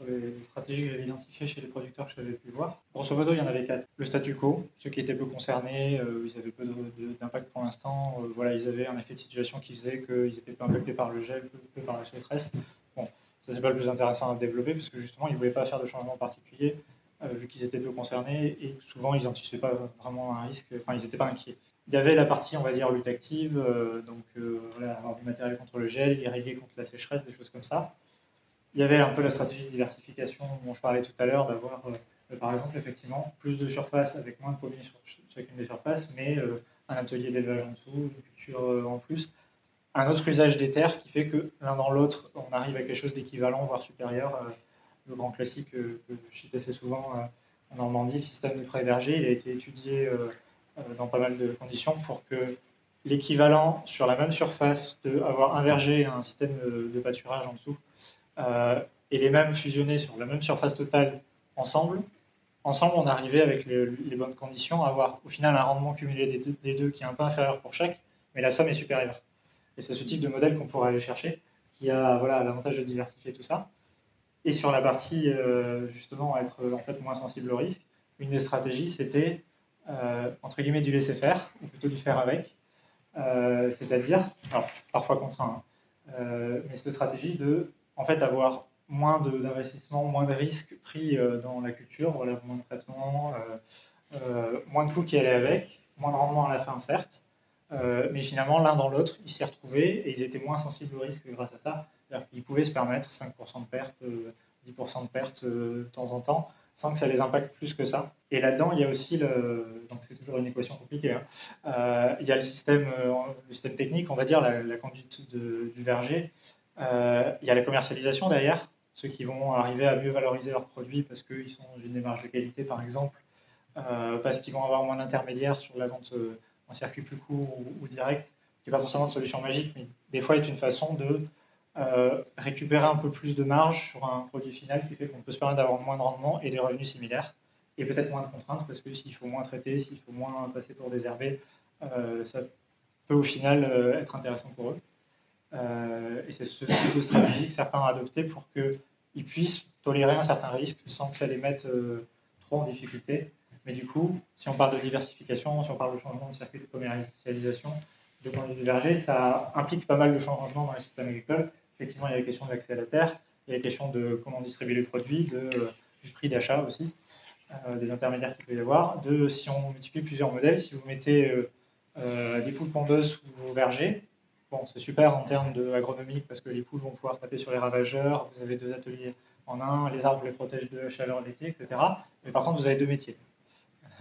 les stratégies que j'avais identifiées chez les producteurs que j'avais pu voir. Grosso modo, il y en avait 4. Le statu quo, ceux qui étaient peu concernés, ils avaient peu d'impact pour l'instant. Voilà, ils avaient un effet de situation qui faisait qu'ils étaient peu impactés par le gel, peu par la sécheresse. Bon, ça c'est pas le plus intéressant à développer parce que justement, ils ne voulaient pas faire de changement particulier vu qu'ils étaient peu concernés et souvent ils n'anticipaient pas vraiment un risque, enfin ils n'étaient pas inquiets. Il y avait la partie, on va dire, lutte active, voilà, avoir du matériel contre le gel, irriguer contre la sécheresse, des choses comme ça. Il y avait un peu la stratégie de diversification dont je parlais tout à l'heure, d'avoir, par exemple, effectivement, plus de surface avec moins de pommiers sur chacune des surfaces, mais un atelier d'élevage en dessous, une culture en plus. Un autre usage des terres qui fait que l'un dans l'autre, on arrive à quelque chose d'équivalent, voire supérieur. Le grand classique que je cite assez souvent en Normandie, le système de pré verger, il a été étudié dans pas mal de conditions pour que l'équivalent sur la même surface d'avoir un verger et un système de pâturage en dessous, et les mêmes fusionnés sur la même surface totale ensemble, on arrivait avec les bonnes conditions à avoir au final un rendement cumulé des deux qui est un peu inférieur pour chaque, mais la somme est supérieure. Et c'est ce type de modèle qu'on pourrait aller chercher, qui a voilà, l'avantage de diversifier tout ça. Et sur la partie, justement, être en fait moins sensible au risque, une des stratégies, c'était, entre guillemets, du laisser faire, ou plutôt du faire avec. C'est-à-dire, alors, parfois contraint, mais cette stratégie de, en fait, avoir moins d'investissement, moins de risques pris dans la culture, voilà, moins de traitement, moins de coûts qui allaient avec, moins de rendement à la fin, certes, mais finalement, l'un dans l'autre, ils s'y retrouvaient et ils étaient moins sensibles au risque grâce à ça. C'est-à-dire qu'ils pouvaient se permettre 5% de perte, 10% de perte de temps en temps, sans que ça les impacte plus que ça. Et là-dedans, il y a aussi, donc c'est toujours une équation compliquée, hein. Il y a le système technique, on va dire, la conduite du verger. Il y a la commercialisation derrière, ceux qui vont arriver à mieux valoriser leurs produits parce qu'ils sont dans une démarche de qualité, par exemple, parce qu'ils vont avoir moins d'intermédiaires sur la vente en circuit plus court ou direct, qui n'est pas forcément une solution magique, mais des fois est une façon de récupérer un peu plus de marge sur un produit final qui fait qu'on peut se permettre d'avoir moins de rendement et des revenus similaires, et peut-être moins de contraintes, parce que s'il faut moins traiter, s'il faut moins passer pour désherber, ça peut au final être intéressant pour eux. Et c'est ce type de stratégie que certains ont adopté pour qu'ils puissent tolérer un certain risque sans que ça les mette trop en difficulté. Mais du coup, si on parle de diversification, si on parle de changement de circuit de commercialisation, de point de vue verger, ça implique pas mal de changements dans les systèmes agricoles. Effectivement, il y a la question de l'accès à la terre, il y a la question de comment distribuer les produits, du prix d'achat aussi, des intermédiaires qu'il peut y avoir. Si on multiplie plusieurs modèles, si vous mettez des poules pondeuses sous vos vergers, bon, c'est super en termes agronomique parce que les poules vont pouvoir taper sur les ravageurs, vous avez 2 ateliers en un, les arbres les protègent de la chaleur l'été, etc. Mais par contre, vous avez 2 métiers.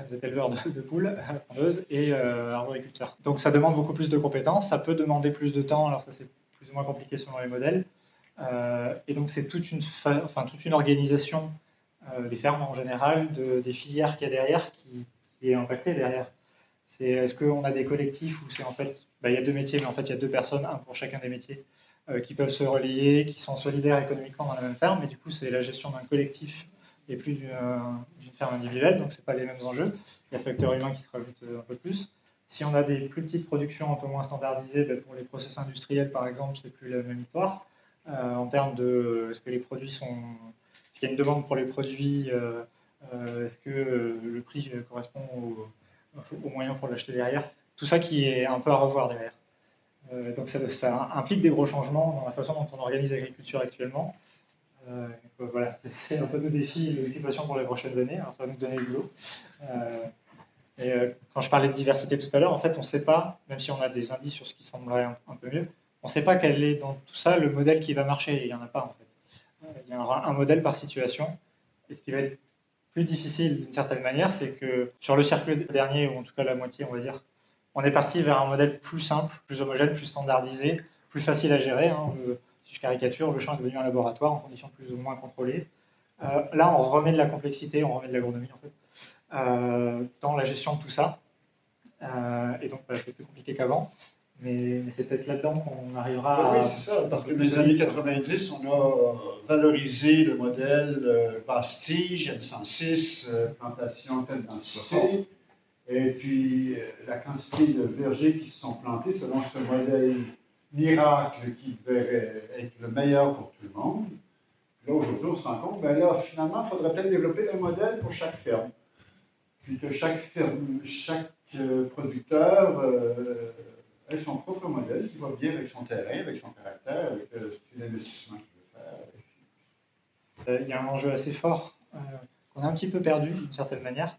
Vous êtes éleveur de poules pondeuses et arboriculteur. Donc ça demande beaucoup plus de compétences, ça peut demander plus de temps, alors ça c'est plus ou moins compliqué selon les modèles. Et donc c'est toute une organisation des fermes en général, des filières qu'il y a derrière qui est impactée derrière. Est-ce qu'on a des collectifs où c'est en fait, il y a 2 métiers, mais en fait il y a 2 personnes, un pour chacun des métiers, qui peuvent se relayer, qui sont solidaires économiquement dans la même ferme, mais du coup c'est la gestion d'un collectif et plus d'une ferme individuelle, donc c'est pas les mêmes enjeux. Il y a le facteur humain qui se rajoute un peu plus. Si on a des plus petites productions un peu moins standardisées, pour les process industriels par exemple, c'est plus la même histoire. En termes de, est-ce que les produits sont, est-ce qu'il y a une demande pour les produits, est-ce que le prix correspond aux moyens pour l'acheter derrière, tout ça qui est un peu à revoir derrière. Donc ça implique des gros changements dans la façon dont on organise l'agriculture actuellement. Voilà, c'est un peu de défi et de l'occupation pour les prochaines années, alors ça va nous donner du boulot. Quand je parlais de diversité tout à l'heure, en fait on ne sait pas, même si on a des indices sur ce qui semblerait un peu mieux, on ne sait pas quel est dans tout ça le modèle qui va marcher, il n'y en a pas en fait. Il y aura un modèle par situation, et ce qui va être plus difficile d'une certaine manière, c'est que sur le circuit dernier, ou en tout cas la moitié, on va dire, on est parti vers un modèle plus simple, plus homogène, plus standardisé, plus facile à gérer. Hein. Si je caricature, le champ est devenu un laboratoire en conditions plus ou moins contrôlées. Là, on remet de la complexité, on remet de l'agronomie en fait, dans la gestion de tout ça. Et donc, c'est plus compliqué qu'avant. Mais c'est peut-être là-dedans qu'on arrivera oui, c'est ça, parce que dans les années 90, on a valorisé le modèle Bastige, M106, plantation telle densité, et puis la quantité de vergers qui se sont plantés selon ce modèle miracle qui devait être le meilleur pour tout le monde. Là, aujourd'hui, on se rend compte, ben là, finalement, il faudrait peut-être développer un modèle pour chaque ferme. Puis que chaque ferme, chaque producteur ait son propre modèle qui va bien avec son terrain, avec son caractère, avec l'investissement qu'il veut faire. Il y a un enjeu assez fort qu'on a un petit peu perdu d'une certaine manière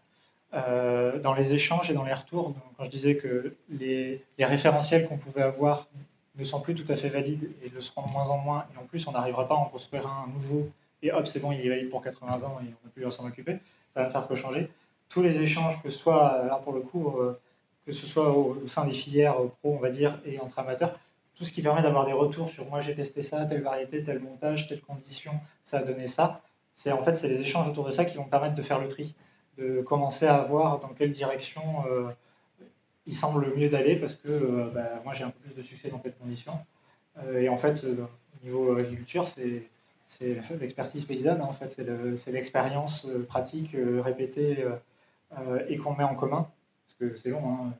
dans les échanges et dans les retours. Donc, quand je disais que les référentiels qu'on pouvait avoir ne sont plus tout à fait valides et le seront de moins en moins, et en plus on n'arrivera pas à en construire un nouveau, et hop, c'est bon, il est valide pour 80 ans et on n'a plus à s'en occuper, ça va ne faire que changer. Tous les échanges, que ce soit, là pour le coup, que ce soit au sein des filières pro, on va dire, et entre amateurs, tout ce qui permet d'avoir des retours sur moi j'ai testé ça, telle variété, tel montage, telle condition, ça a donné ça, c'est en fait c'est les échanges autour de ça qui vont permettre de faire le tri, de commencer à voir dans quelle direction il semble le mieux d'aller parce que moi j'ai un peu plus de succès dans telle condition. Et en fait, au niveau agriculture, c'est l'expertise paysanne, hein, en fait, c'est l'expérience pratique répétée et qu'on met en commun. Parce que c'est long, hein,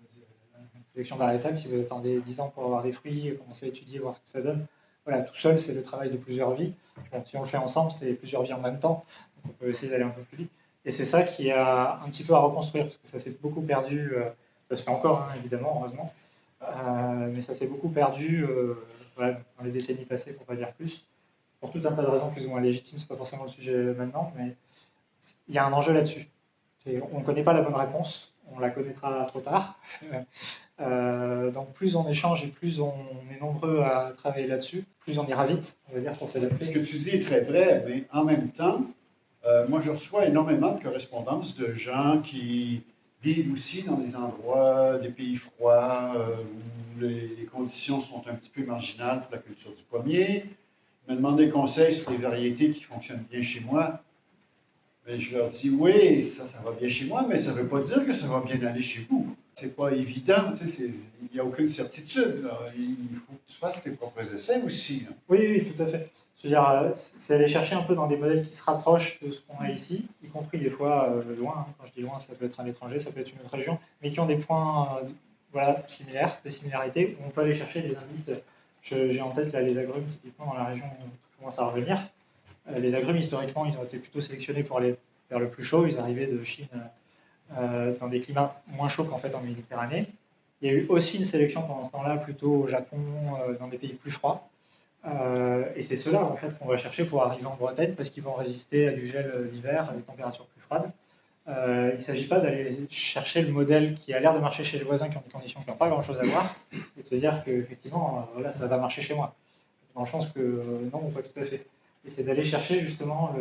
une sélection variétale, si vous attendez 10 ans pour avoir des fruits, commencer à étudier, voir ce que ça donne. Voilà, tout seul, c'est le travail de plusieurs vies. Bon, si on le fait ensemble, c'est plusieurs vies en même temps. Donc on peut essayer d'aller un peu plus vite. Et c'est ça qui a un petit peu à reconstruire, parce que ça s'est beaucoup perdu. Ça se fait encore, hein, évidemment, heureusement. Mais ça s'est beaucoup perdu voilà, dans les décennies passées, pour ne pas dire plus. Pour tout un tas de raisons plus ou moins légitimes, c'est pas forcément le sujet maintenant, mais il y a un enjeu là-dessus. On ne connaît pas la bonne réponse, on la connaîtra trop tard. Donc plus on échange et plus on est nombreux à travailler là-dessus, plus on ira vite, on va dire, pour s'adapter. Ce que tu dis est très vrai, mais en même temps, moi je reçois énormément de correspondances de gens qui vivent aussi dans des endroits, des pays froids, où les conditions sont un petit peu marginales pour la culture du pommier. Ils me demandent des conseils sur les variétés qui fonctionnent bien chez moi. Mais je leur dis, oui, ça va bien chez moi, mais ça ne veut pas dire que ça va bien aller chez vous. C'est pas évident, il n'y a aucune certitude. Là. Il faut que tu fasses tes propres essais aussi. Là. Oui, oui, tout à fait. Je veux dire, c'est aller chercher un peu dans des modèles qui se rapprochent de ce qu'on a ici, y compris des fois loin. Hein. Quand je dis loin, ça peut être à l'étranger, ça peut être une autre région, mais qui ont des points voilà, similaires, des similarités, où on peut aller chercher des indices. J'ai en tête là, les agrumes, typiquement dans la région où tout commence à revenir. Les agrumes, historiquement, ils ont été plutôt sélectionnés pour aller vers le plus chaud. Ils arrivaient de Chine dans des climats moins chauds qu'en fait en Méditerranée. Il y a eu aussi une sélection pendant ce temps-là, plutôt au Japon, dans des pays plus froids. Et c'est ceux-là en fait qu'on va chercher pour arriver en Bretagne parce qu'ils vont résister à du gel l'hiver, à des températures plus froides. Il ne s'agit pas d'aller chercher le modèle qui a l'air de marcher chez les voisins qui ont des conditions qui n'ont pas grand-chose à voir et de se dire qu'effectivement, voilà, ça va marcher chez moi. Dans le sens que non, pas tout à fait. Et c'est d'aller chercher justement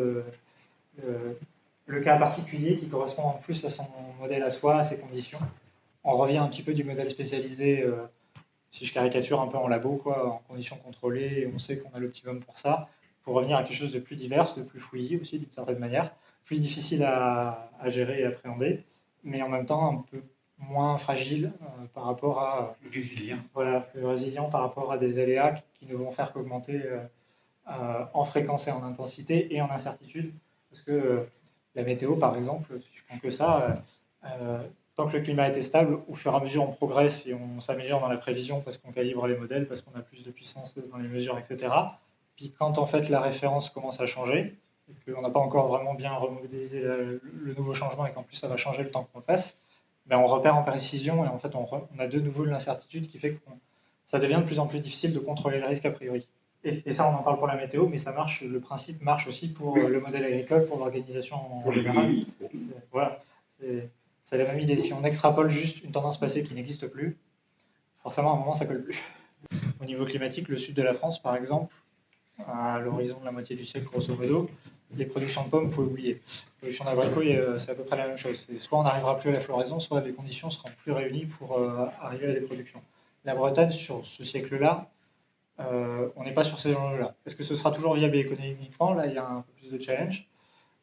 le cas particulier qui correspond en plus à son modèle à soi, à ses conditions. On revient un petit peu du modèle spécialisé si je caricature un peu en labo, quoi, en conditions contrôlées, et on sait qu'on a l'optimum pour ça, pour revenir à quelque chose de plus divers, de plus fouillis aussi d'une certaine manière, plus difficile à gérer et appréhender, mais en même temps un peu moins fragile par rapport à... Résilient. Voilà, plus résilient par rapport à des aléas qui ne vont faire qu'augmenter en fréquence et en intensité et en incertitude, parce que la météo, par exemple, si je prends que ça, tant que le climat était stable, au fur et à mesure on progresse et on s'améliore dans la prévision parce qu'on calibre les modèles, parce qu'on a plus de puissance dans les mesures, etc. Puis quand en fait la référence commence à changer, et qu'on n'a pas encore vraiment bien remodélisé le nouveau changement et qu'en plus ça va changer le temps qu'on passe, ben on repère en précision et en fait on a de nouveau de l'incertitude qui fait que ça devient de plus en plus difficile de contrôler le risque a priori. Et ça, on en parle pour la météo, mais ça marche, le principe marche aussi pour le modèle agricole, pour l'organisation en général. Voilà, c'est la même idée. Si on extrapole juste une tendance passée qui n'existe plus, forcément, à un moment, ça colle plus. Au niveau climatique, le sud de la France, par exemple, à l'horizon de la moitié du siècle, grosso modo, les productions de pommes, il faut oublier. Les productions d'abricots, c'est à peu près la même chose. Soit on n'arrivera plus à la floraison, soit les conditions seront plus réunies pour arriver à des productions. La Bretagne, sur ce siècle-là, on n'est pas sur ces enjeux-là. Est-ce que ce sera toujours viable économiquement? Là, il y a un peu plus de challenge,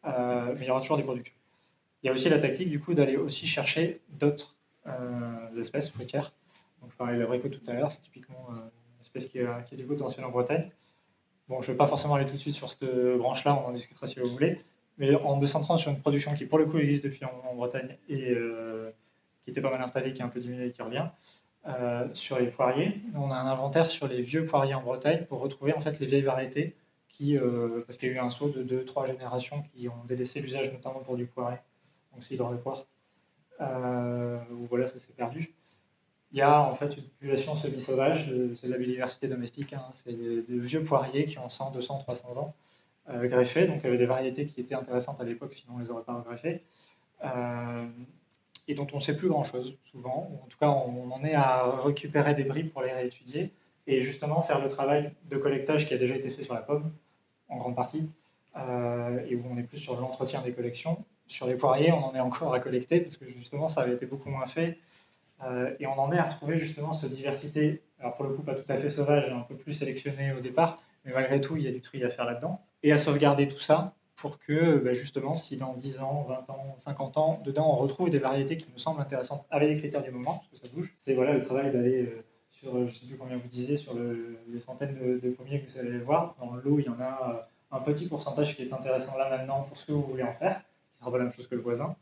mais il y aura toujours des productions. Il y a aussi la tactique, du coup, d'aller aussi chercher d'autres espèces fruitières. Donc, je parlais de l'abricot tout à l'heure, c'est typiquement une espèce qui a du potentiel en Bretagne. Bon, je ne vais pas forcément aller tout de suite sur cette branche-là, on en discutera si vous voulez, mais en décentrant sur une production qui, pour le coup, existe depuis en Bretagne et qui était pas mal installée, qui est un peu diminuée et qui revient, sur les poiriers. On a un inventaire sur les vieux poiriers en Bretagne pour retrouver en fait les vieilles variétés parce qu'il y a eu un saut de 2-3 générations qui ont délaissé l'usage notamment pour du poiré, donc cidre de poire, où voilà, ça s'est perdu. Il y a en fait une population semi-sauvage, c'est de la biodiversité domestique, hein, c'est des vieux poiriers qui ont 100, 200, 300 ans, greffés, donc il y avait des variétés qui étaient intéressantes à l'époque, sinon on ne les aurait pas greffées, et dont on ne sait plus grand-chose souvent, ou en tout cas on en est à récupérer des bribes pour les réétudier, et justement faire le travail de collectage qui a déjà été fait sur la pomme, en grande partie, et où on est plus sur l'entretien des collections. Sur les poiriers, on en est encore à collecter, parce que justement ça avait été beaucoup moins fait, et on en est à retrouver justement cette diversité, alors pour le coup pas tout à fait sauvage, un peu plus sélectionnée au départ, mais malgré tout il y a du tri à faire là-dedans, et à sauvegarder tout ça pour que justement si dans 10 ans, 20 ans, 50 ans, dedans on retrouve des variétés qui nous semblent intéressantes avec les critères du moment, parce que ça bouge, c'est voilà, le travail d'aller sur, je ne sais plus combien vous disiez, sur les centaines de pommiers que vous allez voir, dans le lot il y en a un petit pourcentage qui est intéressant là maintenant pour ce que vous voulez en faire, qui sera pas la même chose que le voisin,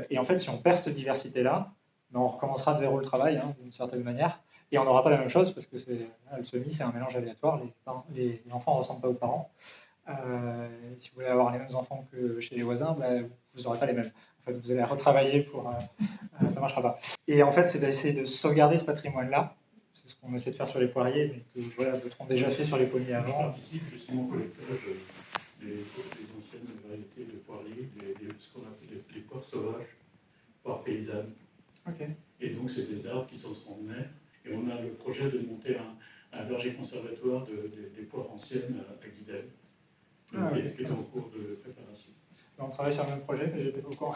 et en fait si on perd cette diversité-là, on recommencera de zéro le travail, hein, d'une certaine manière, et on n'aura pas la même chose, parce que le semis, c'est un mélange aléatoire, les enfants ne ressemblent pas aux parents. Si vous voulez avoir les mêmes enfants que chez les voisins, vous n'aurez pas les mêmes. En fait, vous allez retravailler ça ne marchera pas. Et en fait, c'est d'essayer de sauvegarder ce patrimoine-là. C'est ce qu'on essaie de faire sur les poiriers, mais que voilà, d'autres ont déjà fait sur les pommiers avant. Je participe justement au collectage des anciennes variétés de poiriers, ce qu'on appelle les poires sauvages, poires paysannes. Okay. Et donc, c'est des arbres qui sont centenaires. Et on a le projet de monter un verger conservatoire des poires anciennes à Guidel, qui est en cours de préparation. On travaille sur le même projet, mais j'étais pas au courant.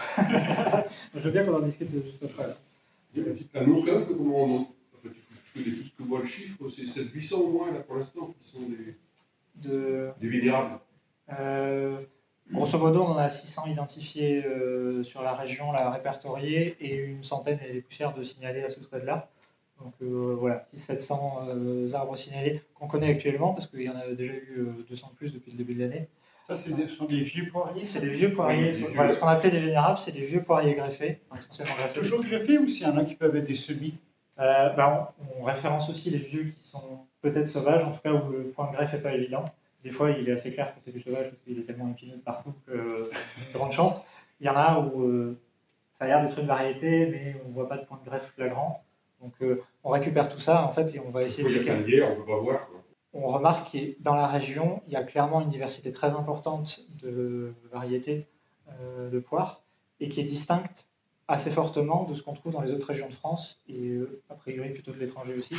Je veux bien qu'on en discute juste après. Il y a une petite annonce quand même, comment on en... En fait, il faut que tout ce que voit le chiffre, c'est 700-800 au moins là pour l'instant, qui sont des vénérables. Grosso modo, on en a 600 identifiés sur la région, là, répertoriés, et une centaine et des poussières de signalés à ce stade-là. Donc voilà, 600-700 arbres signalés qu'on connaît actuellement, parce qu'il y en a déjà eu 200 de plus depuis le début de l'année. Ça, ce sont des vieux poiriers. C'est des vieux poiriers. Voilà, ce qu'on appelait des vénérables, c'est des vieux poiriers greffés, essentiellement greffés. Toujours greffés, ou s'il y en a qui peuvent être des semis? On référence aussi les vieux qui sont peut-être sauvages, en tout cas où le point de greffe n'est pas évident. Des fois, il est assez clair que c'est du sauvage parce qu'il est tellement épineux de partout que grande chance. Il y en a où ça a l'air d'être une variété, mais on ne voit pas de point de greffe flagrant. Donc on récupère tout ça en fait et on va essayer de... on ne peut pas voir, quoi. On remarque que dans la région, il y a clairement une diversité très importante de variétés de poires et qui est distincte assez fortement de ce qu'on trouve dans les autres régions de France et a priori plutôt de l'étranger aussi.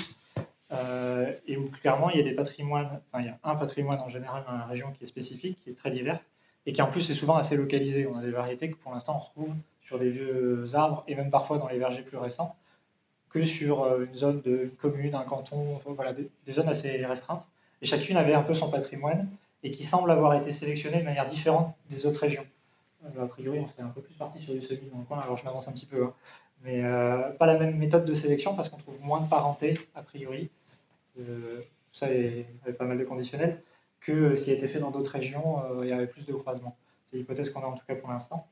Et où clairement il y a des patrimoines, enfin il y a un patrimoine en général dans la région qui est spécifique, qui est très divers et qui en plus est souvent assez localisé. On a des variétés que pour l'instant on retrouve sur les vieux arbres et même parfois dans les vergers plus récents que sur une zone de commune, un canton, voilà, des zones assez restreintes. Et chacune avait un peu son patrimoine et qui semble avoir été sélectionné de manière différente des autres régions. A priori, on serait un peu plus parti sur du semis dans le coin, alors je m'avance un petit peu, hein. Mais pas la même méthode de sélection parce qu'on trouve moins de parenté, a priori, ça avec pas mal de conditionnels, que ce qui a été fait dans d'autres régions, il y avait plus de croisements. C'est l'hypothèse qu'on a en tout cas pour l'instant.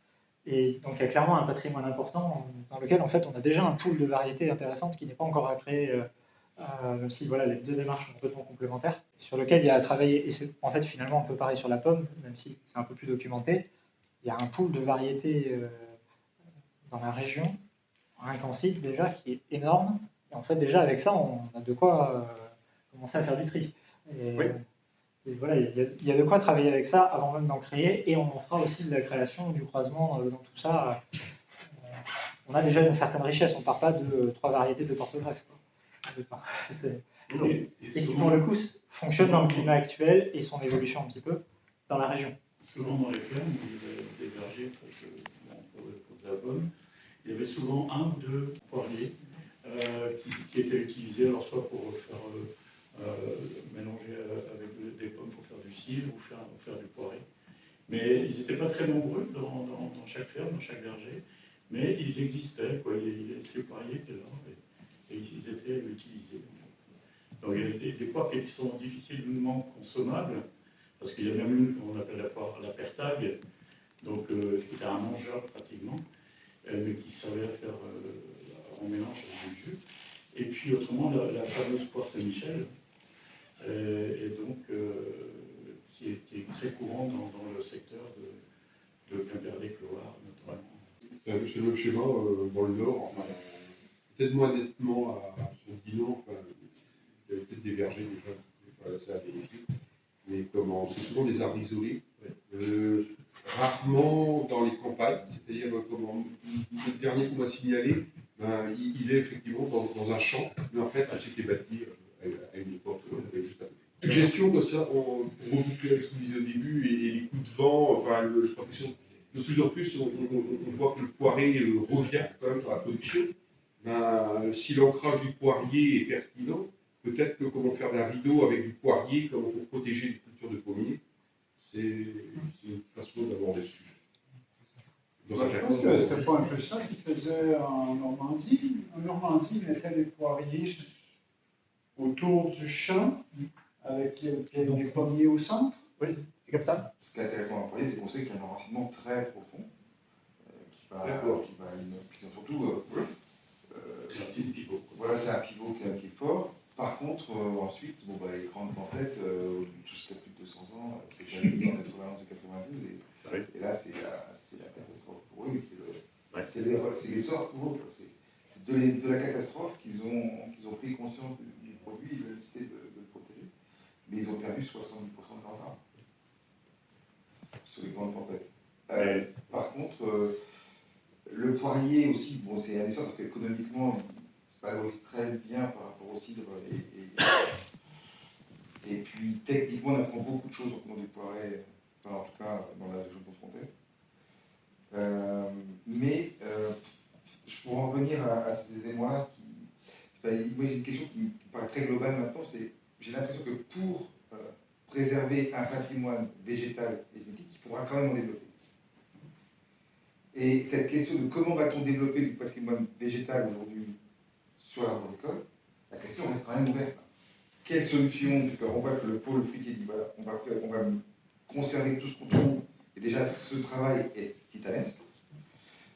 Et donc il y a clairement un patrimoine important dans lequel en fait on a déjà un pool de variétés intéressantes qui n'est pas encore à créer, même si voilà, les deux démarches sont complètement complémentaires, sur lequel il y a à travailler. Et en fait finalement on peut pareil sur la pomme, même si c'est un peu plus documenté. Il y a un pool de variétés dans la région, rien qu'en site déjà, qui est énorme. Et en fait déjà avec ça on a de quoi commencer à faire du tri. Oui. Et voilà, il y a de quoi travailler avec ça avant même d'en créer, et on en fera aussi de la création, du croisement dans tout ça. On a déjà une certaine richesse, on ne part pas de 3 variétés de porte-greffe. Et qui pour le coup fonctionne dans le climat actuel et son évolution un petit peu dans la région. Souvent dans les fermes, où il y avait des vergers pour de la pomme, il y avait souvent 1 ou 2 poiriers qui étaient utilisés, alors soit pour faire mélanger avec des pommes pour faire du cidre ou faire du poiré. Mais ils n'étaient pas très nombreux dans chaque ferme, dans chaque verger, mais ils existaient, quoi. Ces poiriers étaient là et ils étaient utilisés. Donc il y a des poires qui sont difficilement consommables, parce qu'il y a même une qu'on appelle la pertague, donc qui était un mangeur pratiquement, mais qui servait à faire en mélange avec du jus. Et puis autrement, la fameuse poire Saint-Michel. Et donc, très courant dans le secteur de Quimperlé-Loire, notamment. C'est un peu ce même schéma dans le Nord, enfin, peut-être moins nettement sur le Dinan, enfin, il y avait peut-être des vergers déjà, enfin, ça à vérifier. Mais c'est souvent des arbres isolés, rarement dans les campagnes, c'est-à-dire le dernier qu'on m'a signalé, il est effectivement dans un champ, mais en fait, c'était bâti à une époque juste à côté. Suggestion comme ça, pour reboucler avec ce qu'on disait au début, et les coups de vent, enfin, de plus en plus, on voit que le poiré revient quand même dans la production. Si l'ancrage du poirier est pertinent, peut-être que comment faire d'un rideau avec du poirier, comment pour protéger les cultures de pommiers, c'est une façon d'aborder le sujet. Je pense que c'était pas un peu ça qu'ils faisaient en Normandie. En Normandie, ils mettaient des poiriers autour du champ, avec des pommiers au centre. Oui, c'est comme ça. Ce qui est intéressant dans le poirier, c'est qu'on sait qu'il y a un enracinement très profond, qui va surtout... C'est un pivot. Voilà, c'est un pivot qui est fort. Par contre, ensuite, les grandes tempêtes, jusqu'à plus de 200 ans, c'est déjà eu en 91 et 92, et là, c'est la catastrophe pour eux, c'est l'essor pour eux. C'est de la catastrophe qu'ils ont pris conscience du produit, ils ont décidé de le protéger, mais ils ont perdu 70% de leurs arbres sur les grandes tempêtes. Par contre, le poirier aussi, c'est un essor parce qu'économiquement, il se valorise très bien par rapport au cidre. Et puis, techniquement, on apprend beaucoup de choses en faisant du poiré, en tout cas dans la région confrontaise. Mais, pour en revenir à ces éléments-là, moi j'ai une question qui me paraît très globale maintenant, j'ai l'impression que pour préserver un patrimoine végétal et génétique, il faudra quand même en développer. Et cette question de comment va-t-on développer du patrimoine végétal aujourd'hui sur l'arboricole, la question reste quand même ouverte. Quelle solution? Parce qu'on voit que le pôle fruitier dit voilà, on va conserver tout ce qu'on trouve, et déjà ce travail est titanesque.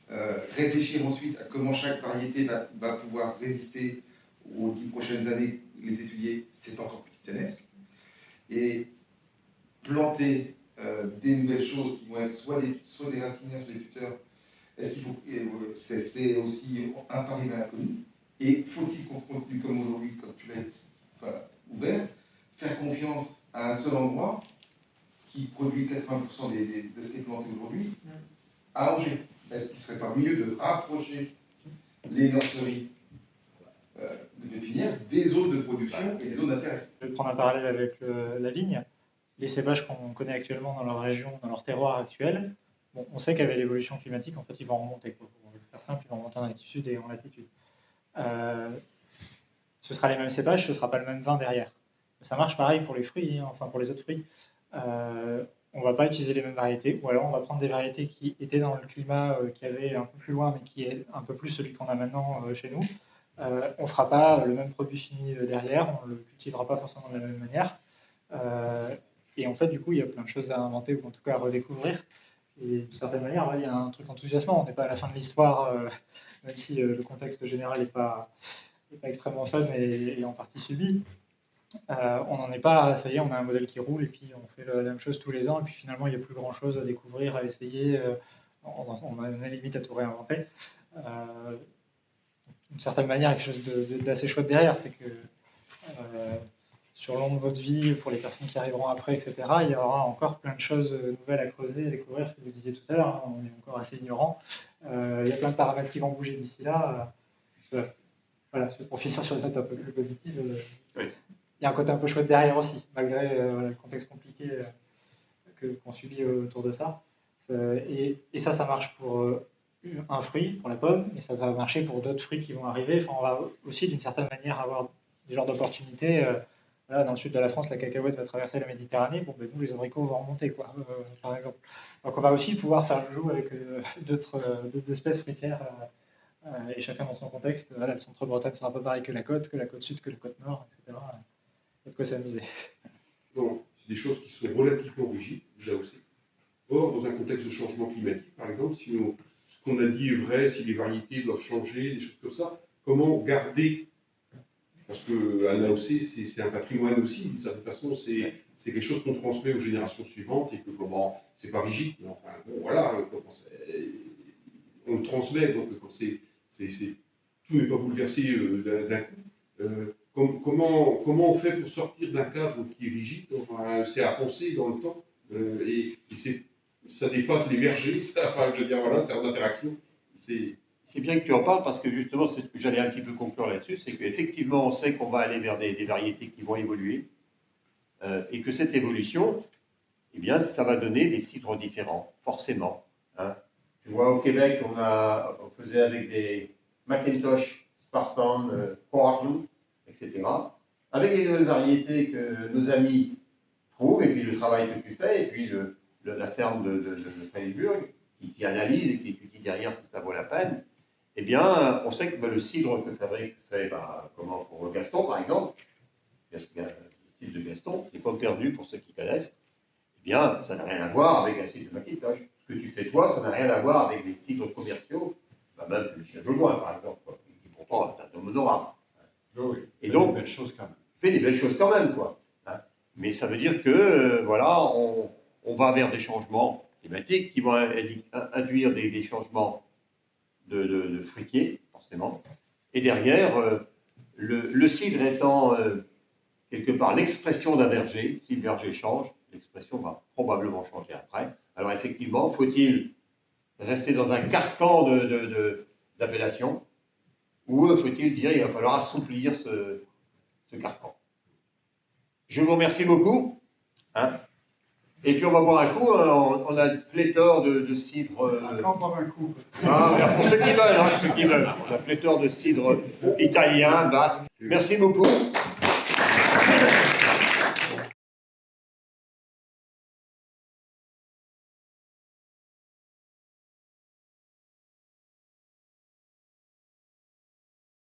Réfléchir ensuite à comment chaque variété va pouvoir résister aux 10 prochaines années, les étudier, c'est encore plus titanesque. Et planter des nouvelles choses qui vont être soit des racinaires, soit des tuteurs. C'est aussi un pari vers l'inconnu. Et faut-il qu'on continue comme aujourd'hui, comme tu l'as ouvert, faire confiance à un seul endroit qui produit 80% de ce qui est planté aujourd'hui, à Angers? Est-ce qu'il ne serait pas mieux de rapprocher les nurseries de pépinières des zones de production et des zones d'intérêt? Je vais prendre un parallèle avec la vigne. Les cépages qu'on connaît actuellement dans leur région, dans leur terroir actuel, on sait qu'avec l'évolution climatique, en fait, ils vont remonter. Pour faire simple, ils vont remonter en altitude et en latitude. Ce sera les mêmes cépages, ce ne sera pas le même vin derrière. Ça marche pareil pour les fruits, enfin pour les autres fruits. On ne va pas utiliser les mêmes variétés, ou alors on va prendre des variétés qui étaient dans le climat qui avait un peu plus loin, mais qui est un peu plus celui qu'on a maintenant chez nous. On ne fera pas le même produit fini derrière, on ne le cultivera pas forcément de la même manière. Et en fait, du coup, il y a plein de choses à inventer, ou en tout cas à redécouvrir. Et d'une certaine manière, il y a un truc enthousiasmant. On n'est pas à la fin de l'histoire, même si le contexte général n'est pas extrêmement fun et en partie subi. On n'en est pas, ça y est, on a un modèle qui roule et puis on fait la même chose tous les ans et puis finalement il n'y a plus grand chose à découvrir, à essayer, on a limite à tout réinventer. D'une certaine manière, quelque chose d'assez chouette derrière, c'est que sur le long de votre vie, pour les personnes qui arriveront après, etc., il y aura encore plein de choses nouvelles à creuser, à découvrir, ce que vous disiez tout à l'heure, on est encore assez ignorant. Il y a plein de paramètres qui vont bouger d'ici là. Voilà, pour finir sur une note un peu plus positive, oui. Il y a un côté un peu chouette derrière aussi, malgré le contexte compliqué qu'on subit autour de ça. Et ça marche pour un fruit, pour la pomme, et ça va marcher pour d'autres fruits qui vont arriver. Enfin, on va aussi, d'une certaine manière, avoir des genres d'opportunités. Voilà, dans le sud de la France, la cacahuète va traverser la Méditerranée. Bon, ben, nous, les abricots vont remonter, quoi, par exemple. Donc, on va aussi pouvoir faire le jeu avec d'autres espèces fruitières. Et chacun dans son contexte. Voilà, le centre-Bretagne sera pas pareil que la côte sud, que la côte nord, etc. Il y a de quoi s'amuser. Donc, c'est des choses qui sont relativement rigides, déjà aussi. Or, dans un contexte de changement climatique, par exemple, si ce qu'on a dit est vrai, si les variétés doivent changer, des choses comme ça, comment garder parce qu'un AOC, c'est un patrimoine aussi, d'une certaine façon, c'est quelque chose qu'on transmet aux générations suivantes, et que comment, c'est pas rigide, mais enfin, bon, voilà, on le transmet, donc quand tout n'est pas bouleversé d'un coup. Comment on fait pour sortir d'un cadre qui est rigide? Enfin, c'est à penser dans le temps, et ça dépasse l'émerger, enfin, je veux dire, voilà, c'est en interaction. C'est bien que tu en parles parce que justement, c'est ce que j'allais un petit peu conclure là-dessus, c'est qu'effectivement, on sait qu'on va aller vers des variétés qui vont évoluer et que cette évolution, eh bien, ça va donner des cidres différents, forcément. Hein. Tu vois, au Québec, on faisait avec des Macintosh, Spartan, Portland, etc. Avec les nouvelles variétés que nos amis trouvent, et puis le travail que tu fais, et puis la ferme de Freiburg, qui analyse et qui étudie derrière si ça vaut la peine, eh bien, on sait que le cidre que fabrique comment, pour Gaston, par exemple, le cidre de Gaston, n'est pas perdu pour ceux qui connaissent, eh bien, ça n'a rien à voir avec un cidre de Macintosh. Ce que tu fais toi, ça n'a rien à voir avec les cidres commerciaux, même le chien de loin, par exemple, quoi, qui pourtant est un homme honorable. Oui, et donc, des belles choses quand même. Fait des belles choses quand même, quoi. Hein. Mais ça veut dire que, voilà, on va vers des changements climatiques qui vont induire des changements de fruitiers, forcément. Et derrière, le cidre étant quelque part l'expression d'un verger, si le verger change, l'expression va probablement changer après. Alors effectivement, faut-il rester dans un carcan d'appellation, ou faut-il dire qu'il va falloir assouplir ce carcan? Je vous remercie beaucoup. Hein. Et puis on va boire un coup, on a pléthore de cidre. Encore boire un coup. Pour ceux qui veulent, on a pléthore de cidre italien, basque. Merci beaucoup.